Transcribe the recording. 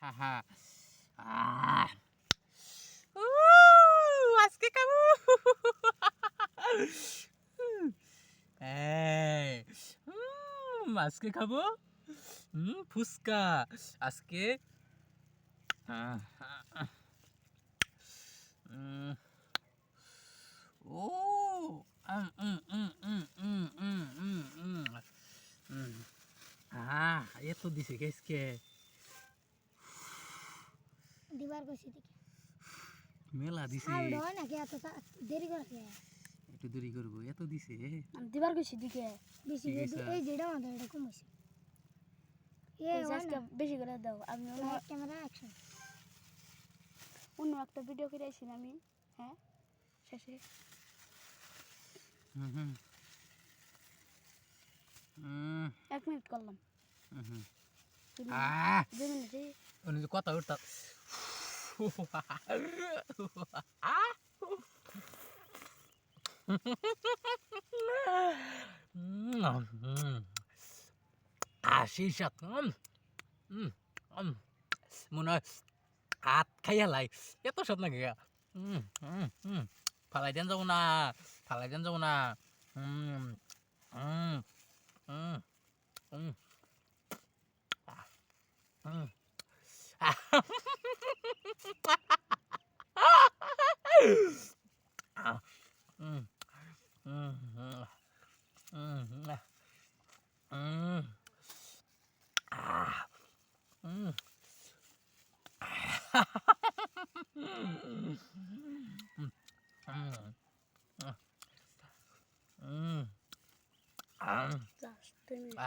হাহা আহ আজকে খাবো এই আজকে খাবো ফুচকা আজকে ও এত দিছে কেসকে দিবার কইছি দেখি মেলা দিছে আর হয় না কি এত দেরি করে কে একটু দেরি করবো এত দিছে আমি দিবার কইছি দেখি বেশি এই যেটা আমাদের এটা কম হইছে আজকে বেশি করে দাও আমি ক্যামেরা অ্যাকশন অন্য একটা ভিডিও করে আইছি আমি হ্যাঁ শেষে এক মিনিট করলাম কথা উঠতা সেই সাত মনে হয় হাত খাইয়া লাই এত সাত নাকি ফালাই দেন যাবো না ফালাই দেন যাবো না Just 2 minutes.